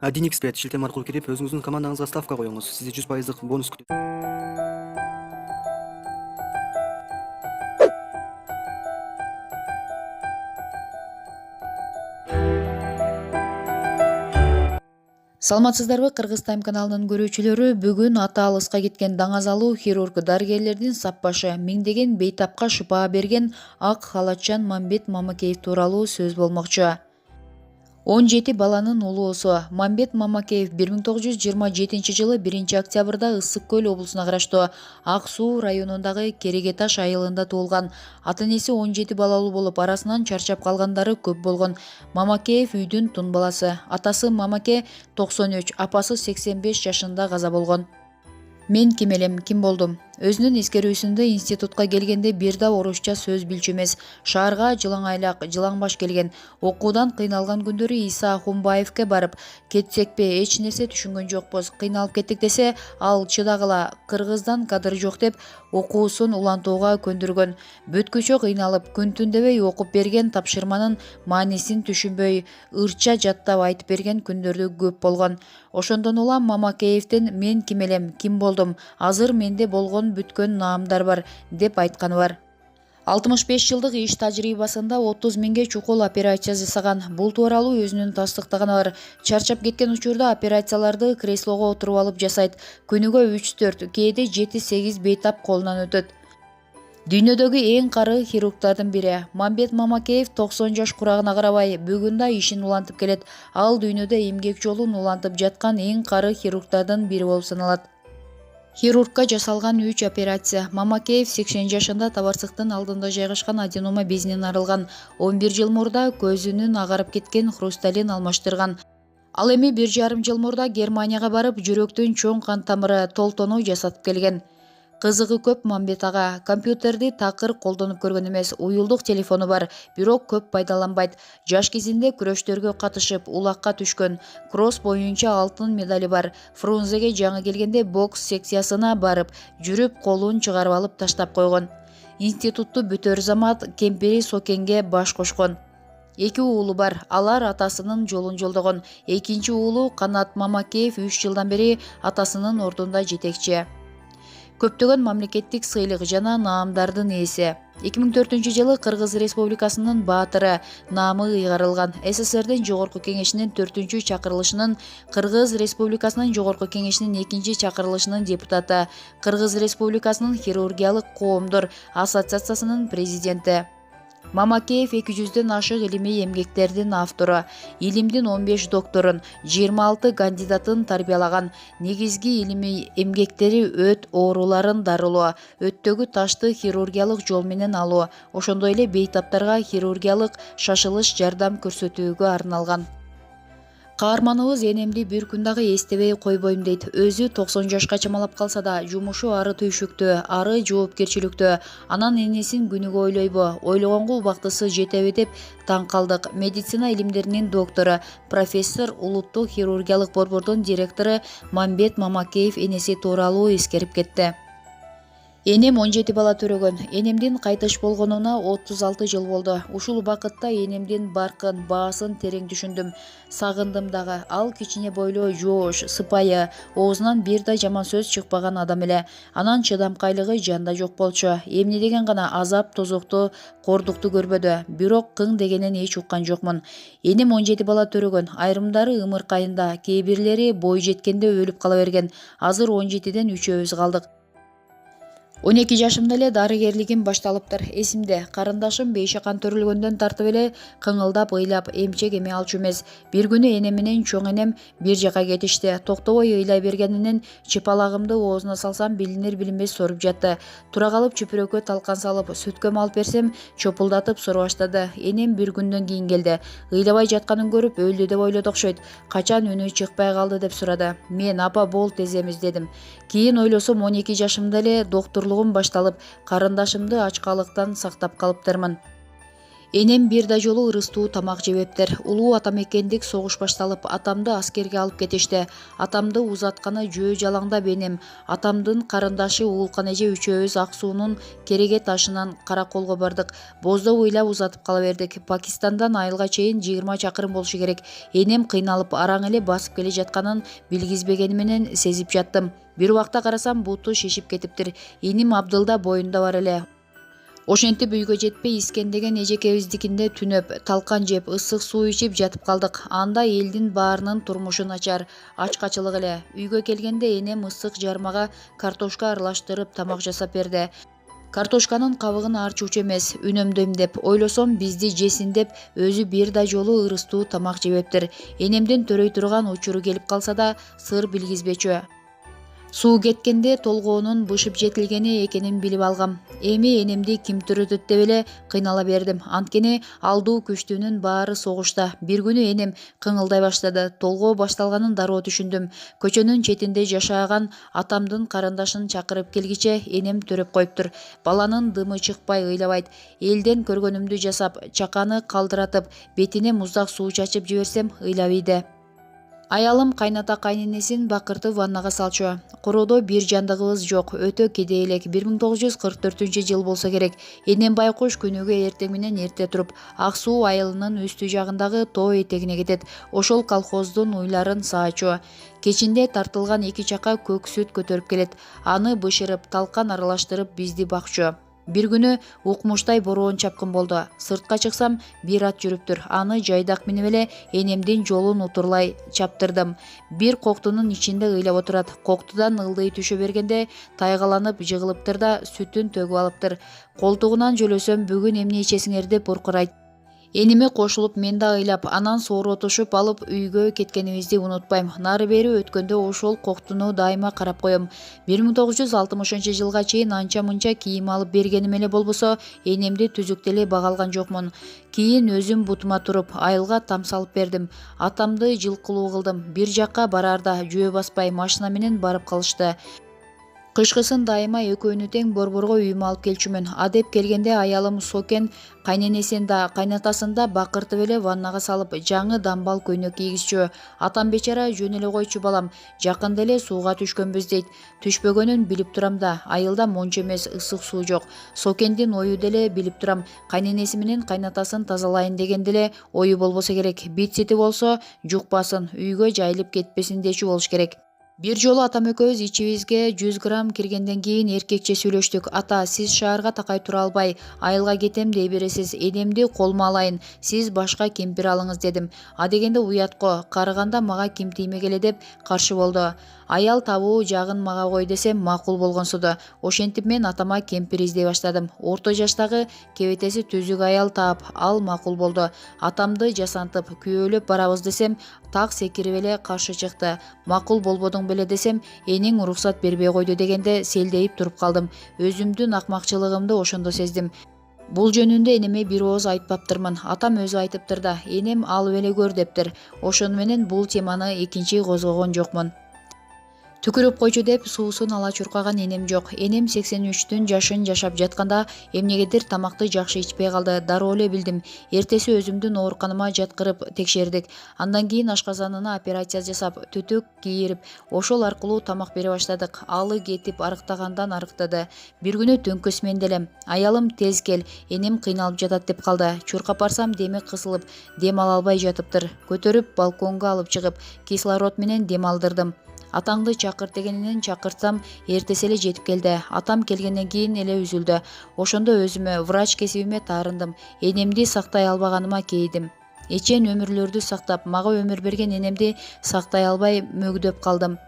DNXBet шилтеме аркылуу кирип, өзүңүздүн командаңызга ставка коюңуз. Сизди 100% бонус күтөт. Саламатсыздарбы, Кыргыз Тайм каналынын көрүүчүлөрү? Бүгүн ата алыска кеткен даңазалуу хирург дарыгерлердин сап башы миңдеген бейтапка шыпаа берген ак халатчан Мамбет Мамакеев тууралуу сөз болмокчу. 17 баланын улуусу Мамбет Мамакеев 1927 жылы 1-октябрда Ысык Көл облусуна караштуу Ак Суу районундагы Кереге Таш айылында туулган. Ата-энеси 17 балалуу болуп, арасынан чарчап калгандары көп болгон. Мамакеев үйдүн тун баласы. Атасы Мамаке 93, апасы 85 жашында каза болгон. Мен ким элем, ким болдум? Өзүнүн эскерүүсүндө институтка келгенде бир да орусча сөз билчү эмес. Шаарга Жылаңайлак, Жылаңбаш келген. Окуудан кыйналган күндөрү Иса Ахунбаевке барып, кетсекпи, эч нерсе түшүнгөн жокпуз. Кыйналып кеттик десе, ал чыдагыла, кыргыздан кадыр жок деп окуусун улантууга көндүргөн. Бүткүчө кыйналып, күн-түн дебей окуп берген, тапшырманын маанисин түшүнбөй, ырча жаттап айтып берген күндөрдү көп болгон. Ошондон улам Мамакеевдин мен ким элем, ким болдум, азыр менде болгон бүткөн наамдар бар деп айтканы бар. 65 жылдык иш тажрыйбасында 30 миңге чукул операция жасаган. Бул тууралуу өзүнүн тастыктаганы бар. Чарчап кеткен учурда операцияларды креслого отуруп алып жасайт. Күнүгө 3-4, кээде 7-8 бейтап колунан өтөт. Дүйнөдөгү эң кары хирургдардын бири. Мамбет Мамакеев 90 жаш курагына карабай, бүгүн да ишин улантып келет. Ал дүйнөдө эмгек жолун улантып жаткан эң кары хирургдардын бири болуп саналат. Хирургка жасалган 3 операция. Мамакеев 80 жашында табарсыктын алдында жайгашкан аденома безинен арылган. 11 жыл мурда көзүнүн агарып кеткен хрусталин алмаштырган. Ал эми 1,5 жыл мурда Германияга барып, жүрөктүн чоң кан тамыры толтонуу жасатып келген. Кызыгы көп Мамбет ага. Компьютерди такыр колдонуп көргөн эмес, уюлдук телефону бар, бирок көп пайдаланбайт. Жаш кезинде күрөштөргө катышып, улакка түшкөн. Кросс боюнча алтын медали бар. Фрунзеге жаңы келгенде бокс секциясына барып, жүрүп колун чыгарып алып таштап койгон. Институтту бүтөр замат кемпири Сокенге баш кошкон. 2 уулу бар. Алар атасынын жолун жолдогон. Экинчи уулу Канат Мамакеев 3 жылдан бери атасынын ордунда жетекчи. Көптөгөн мамлекеттик сыйлык жана наамдардын ээси. 2004-жылы Кыргыз Республикасынын баатыры наамы ыйгарылган. СССРдин Жогорку кеңешинин 4-чакырылышынын, Кыргыз Республикасынын Жогорку кеңешинин 2-чакырылышынын депутаты, Кыргыз Республикасынын хирургиялык коомдор ассоциациясынын президенти. Мамакеев 200дөн ашык илимий эмгектердин автору, илимдин 15 докторун, 26 кандидатын тарбиялаган. Негизги илимий эмгектери өт ооруларын дарылоо, өттөгү ташты хирургиялык жол менен алуу, ошондой эле бейтаптарга хирургиялык шашылыш жардам көрсөтүүгө арналган. Каарманыбыз энемди бир күн дагы эстебей койбойм дейт. Өзү 90 жашка чамалап калса да, жумушу ары түйшүктүү, ары жоопкерчиликтүү. Анан энесин күнүгө ойлойбу, ойлогонго убактысы жетеби деп таң калдык. Медицина илимдеринин доктору, профессор, улуттук хирургиялык борбордун директору Мамбет Мамакеев энеси тууралуу эскерип кетти. Энем 17 бала төрөгөн. Энемдин кайтыш болгонуна 36 жыл болду. Ушул убакытта энемдин баркын, баасын терең түшүндүм. Сагындым дагы. Ал кичине бойлуу, жоош, сыпайы, оозунан бир да жаман сөз чыкпаган адам эле. Анан чыдамкайлыгы жанда жок болчу. Эмне деген гана азап, тозокту, кордукту көрбөдү. Бирок кың дегенин эч уккан жокмун. Энем 17 бала төрөгөн. Айрымдары ымыркайында, кээ бирлери бой жеткенде өлүп кала берген. Азыр 17ден 3-өбүз калдык. 12 жашымда эле дарыгерлигим башталыптыр. Эсимде, карындашым бейшакан төрөлгөндөн тартып эле кыңылдап, ыйлап, эмчек эме алчу эмес. Бир күнү энем менен чоң энем бир жака кетишти. Токтобой ыйлай бергенинен чыпалагымды оозуна салсам, билинер-билинбес соруп жатты. Тура калып чүпүрөккө талкан салып, сүткөм алып берсем, чопулдатып сора баштады. Энем бир күндөн кийин келди. Ыйлабай жатканын көрүп, өлдү деп ойлоду окшойт. Качан үнү чыкпай калды деп сурады. Мен апа бол тез эмиз дедим. Кийин ойлосом 12 жашымда эле доктурлугум башталып, карындашымды ачкалыктан сактап калыптырмын. Энем бир да жолу ырыстуу тамак жебептир. Улуу атамекендик согуш башталып, атамды аскерге алып кетишти. Атамды узатканы жөө жалаңдап энем. Атамдын карындашы Уулкан эже үчөөбүз Ак суунун Кереге ташынан Караколго бардык. Боздо ыйлап узатып кала бердик. Пакистандан Айылга чейин 20 чакырым болушу керек. Энем кыйналып араң эле басып келе жатканын билгизбегени менен сезип жаттым. Бир убакта карасам буту шишип кетиптир. Иним Абдылда боюнда бар эле. Ошентип үйгө жетпей Искендеген эжекебиздикинде түнөп, талкан жеп, ысык суу ичип жатып калдык. Анда элдин баарынын турмушу начар, ачкачылык эле. Үйгө келгенде энем ысык жармага картошка аралаштырып тамак жасап берди. Картошканын кабыгын арчуучу эмес, үнөмдөйм деп ойлосом бизди жесин деп өзү бир да жолу ырыстуу тамак жебептир. Энемдин төрөй турган учуру келип калса да сыр билгизбечү. Суу кеткенде толгоонун бышып жетилгени экенин билип алгам. Эми энемди ким төрөтөт деп эле кыйнала бердим. Анткени алдуу күчтүүнүн баары согушта. Бир күнү энем кыңылдай баштады. Толгоо башталганын дароо түшүндүм. Көчөнүн четинде жашаган атамдын карындашын чакырып келгиче энем төрөп коюптур. Баланын дымы чыкпай ыйлабайт. Элден көргөнүмдү жасап, чаканы калдыратып, бетине муздак суу чачып жиберсем ыйлап ийди. Аялым кайната кайненесин бакыртып ваннага салчу. Короодо бир жандыгыбыз жок, өтө кедей элек. 1944 жыл болсо керек. Энем байкуш күнүгө эртең менен эрте туруп, Ак суу айылынын үстү жагындагы тоо этегине кетет. Ошол колхоздун уйларын саачу. Кечинде тартылган 2 чака көк сүт көтөрүп келет. Аны бышырып, талкан аралаштырып бизди бакчу. Бир күнү укмуштай бороон чапкын болду. Сыртка чыксам, бир ат жүрүптүр. Аны жайдак минип эле энемдин жолун утурлай чаптырдым. Бир коктунун ичинде ыйлап отурат. Коктудан ылдый түшө бергенде тайгаланып жыгылыптыр да сүтүн төгүп алыптыр. Колтугунан жөлөсөм бүгүн эмне ичесиңер деп уркурайт. Эниме кошулуп мен да ыйлап, анан сооротушуп алып үйгө кеткенибизди унутпайм. Нары бери өткөндө ошол коктуну дайыма карап коем. 1960-жылга чейин анча-мынча кийим алып бергеним эле болбосо, энемди түзүктө эле бага алган жокмун. Кийин өзүм бутума туруп, айылга там салып бердим. Атамды жылкылуу кылдым. Бир жакка барарда жөө баспай машина менен барып калышты. Кышкысын дайыма экөөнү тең борборго үйүмө алып келчүмүн. Адеп келгенде аялым Сокен кайненесин да, кайнатасын да бакыртып эле ваннага салып, жаңы дамбал көйнөк кийгизчү. Атам бечара жөн эле койчу балам, жакында эле сууга түшкөнбүз дейт. Түшпөгөнүн билип турам да, айылда мончо эмес, ысык суу жок. Сокендин ою деле билип турам. Кайненеси менен кайнатасын тазалайын дегенде эле ою болбосо керек. Бит сити болсо жукпасын, үйгө жайылып кетпесин дечү болуш керек. Бир жолу атам экөөбүз ичибизге 100 грамм киргенден кийин эркекче сүйлөштүк. Ата, сиз шаарга такай тура албай, айылга кетем дей бересиз. Энемди колума алайын, сиз башка кемпир алыңыз дедим. А дегенде уятко, карыганда мага ким тиймек эле деп каршы болду. Аял табуу жагын мага кой десем макул болгонсуду. Ошентип мен атама кемпир издей баштадым. Орто жаштагы кебетеси түзүк аял таап, ал макул болду. Атамды жасантып, күйөөлөп барабыз десем, так секирип эле каршы чыкты. Макул болбодуң беле десем, эниң уруксат бербей койду дегенде селдейип туруп калдым. Өзүмдүн акмакчылыгымды ошондо сездим. Бул жөнүндө энеме бир ооз айтпаптырмын. Атам өзү айтыптыр да, энем алып эле көр дептир. Ошону менен бул теманы экинчи козгогон жокмун. Түкүрүп койчу деп суусун ала чуркаган энем жок. Энем 83 жашын жашап жатканда эмнегедир тамакты жакшы ичпей калды. Дароо эле билдим. Эртеси өзүмдүн ооруканыма жаткырып текшердик. Андан кийин ашказанына операция жасап, түтүк кийирип, ошол аркылуу тамак бере баштадык. Алы кетип арыктагандан арыктады. Бир күнү түнкү сменделем. Аялым тез кел, энем кыйналып жатат деп калды. Чуркап барсам деми кысылып, дем ала албай жатыптыр. Көтөрүп балконго алып чыгып, кислород менен дем алдырдым. Атаңды чакырт дегенинен чакыртсам, эртеси эле жетип келди. Атам келгенден кийин эле үзүлдү. Ошондо өзүмө, врач кесибиме таарындым. Энемди сактай албаганыма кейидим. Эчен өмүрлөрдү сактап, мага өмүр берген энемди сактай албай мөгдөп калдым.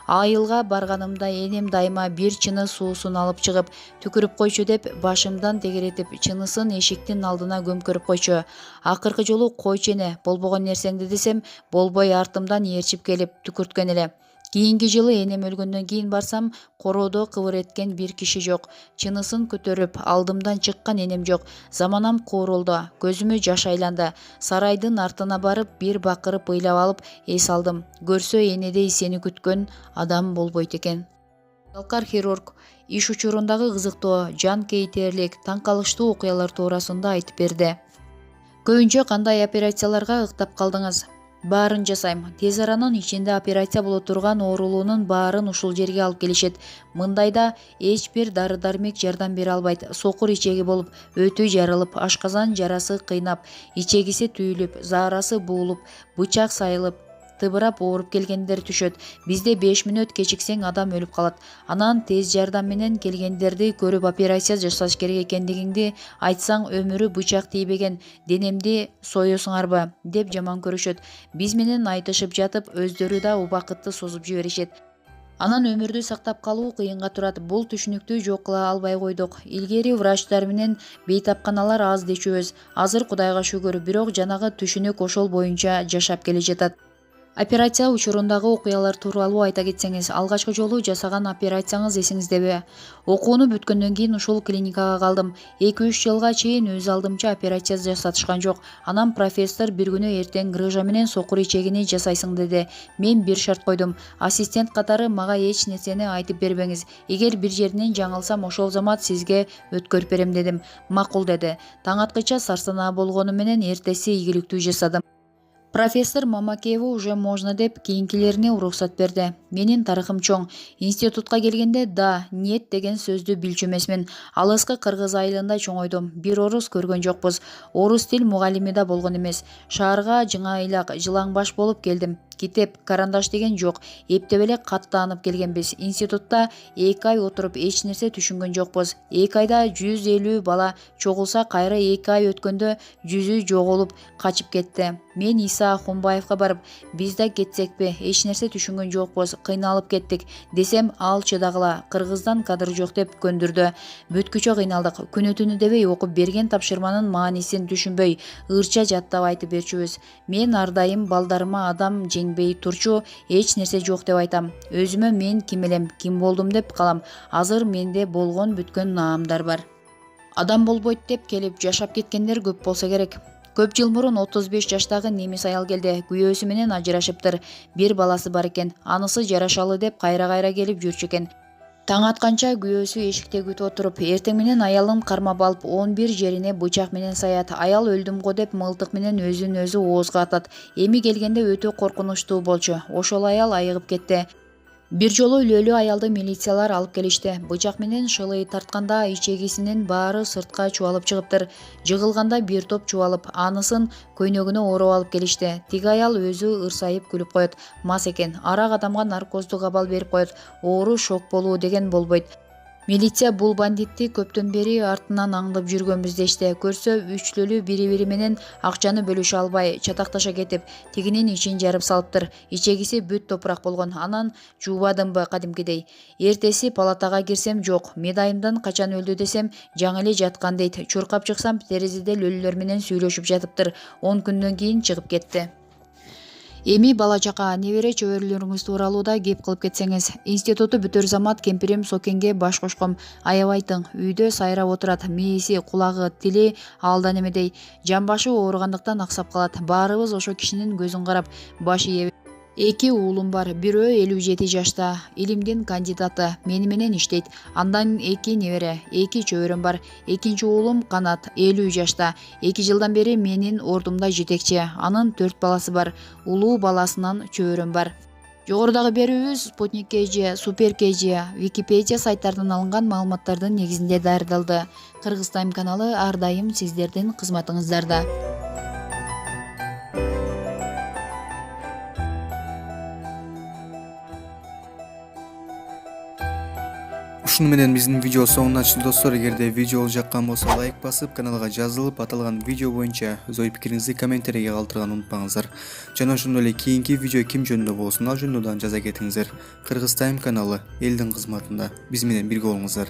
Айылга барганымда энем дайыма бир чыны суусун алып чыгып, түкүрүп койчу деп башымдан тегеретип, чынысын эшиктин алдына көмкөрүп койчу. Акыркы жолу койчу эне, болбогон нерсеңди десем, болбой артымдан ээрчип келип түкүрткөн эле. Кийинки жылы энем өлгөндөн кийин барсам, короодо кыбыр эткен бир киши жок. Чынысын көтөрүп, алдымдан чыккан энем жок. Заманам куурулду, көзүмө жаш айланды. Сарайдын артына барып, бир бакырып ыйлап алып, эс алдым. Көрсө энедей сени күткөн адам болбойт экен. Далкар хирург иш учурундагы кызыктуу, жан кейтерлик, таң калыштуу окуялар туурасында айтып берди. Көбүнчө кандай операцияларга ыктап калдыңыз? Баарын жасайм. Тез аранын ичинде операция боло турган оорулуунун баарын ушул жерге алып келишет. Мындайда эч бир дары-дармек жардам бере албайт. Сокур ичеги болуп, өтү жарылып, ашказан жарасы кыйнап, ичегиси түйүлүп, заарасы буулуп, бычак сайылып, тыбырап ооруп келгендер түшөт. Бизде 5 мүнөт кечиксең адам өлүп калат. Анан тез жардам менен келгендерди көрүп операция жасаш керек экендигиңди айтсаң өмүрү бычак тийбеген денемди соесуңарбы деп жаман көрүшөт. Биз менен айтышып жатып өздөрү да убакытты созуп жиберишет. Анан өмүрдү сактап калуу кыйынга турат. Бул түшүнүктү жок кыла албай койдук. Илгери врачтар менен бейтапканалар аз дечүбүз. Азыр Кудайга шүгүр, бирок жанагы түшүнүк ошол боюнча жашап келе жатат. Операция учурундагы окуялар тууралуу айта кетсеңиз, алгачкы жолу жасаган операцияңыз эсиңиздеби? Окууну бүткөндөн кийин ушул клиникага калдым. 2-3 жылга чейин өз алдымча операция жасатышкан жок. Анан профессор бир күнү эртең грыжа менен сокур ичегини жасайсың деди. Мен бир шарт койдум. Ассистент катары мага эч нерсени айтып бербеңиз. Эгер бир жеринен жаңылсам, ошол замат сизге өткөрүп берем дедим. Макул деди. Таң аткыча сарсанаа болгону менен эртеси ийгиликтүү жасадым. Профессор Мамакеева уже можно деп кийинкилерине уруксат берди. Менин тарыхым чоң. Институтка келгенде да, нет деген сөздү билчү эмесмин. Алыскы Кыргыз айылында чоңойдум. Бир орус көргөн жокпуз. Орус тил мугалими да болгон эмес. Шаарга жыңайлак, жылаңбаш болуп келдим. Китеп, карандаш деген жок. Эптеп эле каттанып келгенбиз. Институтта 2 ай отуруп эч нерсе түшүнгөн жокпуз. 2 айда 150 бала чогулса, кайра 2 ай өткөндө 100ү жоголуп качып кетти. Мен Иса Ахунбаевга барып, биз да кетсекпи, эч нерсе түшүнгөн жокпуз, кыйналып кеттик десем, ал чыдагыла, кыргыздан кадыр жок деп көндүрдү. Бүткүчө кыйналдык. Күнү түнү дебей окуп берген тапшырманын маанисин түшүнбөй, ырча жаттап айтып берчүбүз. Мен ар дайым балдарыма адам жеңбей турчу эч нерсе жок деп айтам. Өзүмө мен ким элем, ким болдум деп калам. Азыр менде болгон бүткөн наамдар бар. Адам болбойт деп келип жашап кеткендер көп болсо керек. Көп жыл мурун 35 жаштагы немис аял келди. Күйөөсү менен ажырашыптыр. Бир баласы бар экен. Анысы жарашалы деп кайра-кайра келип жүрчү экен. Таң атканча күйөөсү эшикте күтүп отуруп, эртең менен аялын кармап алып 11 жерине бычак менен саят. Аял өлдүм го деп мылтык менен өзүн өзү оозга атат. Эми келгенде өтө коркунучтуу болчу. Ошол аял айыгып кетти. Бир жолу өлү аялды милициялар алып келишти. Бычак менен шылый тартканда ичегисинин баары сыртка чубалып чыгыптыр. Жыгылганда бир топ чубалып, анысын көйнөгүнө ороп алып келишти. Тиги аял өзү ырсайып күлүп коет. Мас экен. Арак адамга наркоздук абал берип коет. Оору шок болуу деген болбойт. Милиция бул бандитти көптөн бери артынан аңдып жүргөнбүз дешти. Көрсө үчлөлүү бири-бири менен акчаны бөлүшө албай, чатакташа кетип, тигинин ичин жарып салыптыр. Ичегиси бүт топурак болгон. Анан жуубадымбы кадимкидей. Эртеси палатага кирсем жок. Медайымдан качан өлдү десем, жаңы эле жаткан дейт. Чуркап чыксам, терезеде өлүлөр менен сүйлөшүп жатыптыр. 10 күндөн кийин чыгып кетти. Эми бала чака, небере чөбөрөлөрүңүз тууралуу да кеп кылып кетсеңиз. Институту бүтөр замат кемпирим Сокенге баш кошком. Аябайтың, үйдө сайрап отурат. Мээси, кулагы, тили алдан эмедей. Жамбашы ооругандыктан аксап калат. Баарыбыз ошо кишинин көзүн карап баш ийебиз. 2 уулум бар. Бирөө 57 жашта, илимдин кандидаты, мени менен иштейт. Андан 2 небере, 2 чөбөрөм бар. Экинчи уулум Канат, 50 жашта. 2 жылдан бери менин ордумда жетекчи. Анын 4 баласы бар. Улуу баласынан чөбөрөм бар. Жогорудагы берүүбүз Спутник KG, Супер KG, Википедия сайттарынан алынган маалыматтардын негизинде даярдалды. Кыргыз Тайм каналы ар дайым сиздердин кызматыңыздарда. Ушуну менен биздин видео соңуна чыкты достор. Эгерде видео жаккан болсо лайк басып, каналга жазылып, аталган видео боюнча өз ой пикириңизди комментарийге калтырганды унутпаңыздар. Жана ошондой эле кийинки видео ким жөнүндө болсун, ал жөнүндө дагы жаза кетиңиздер. Кыргыз Тайм каналы элдин кызматында. Биз менен бирге болуңуздар.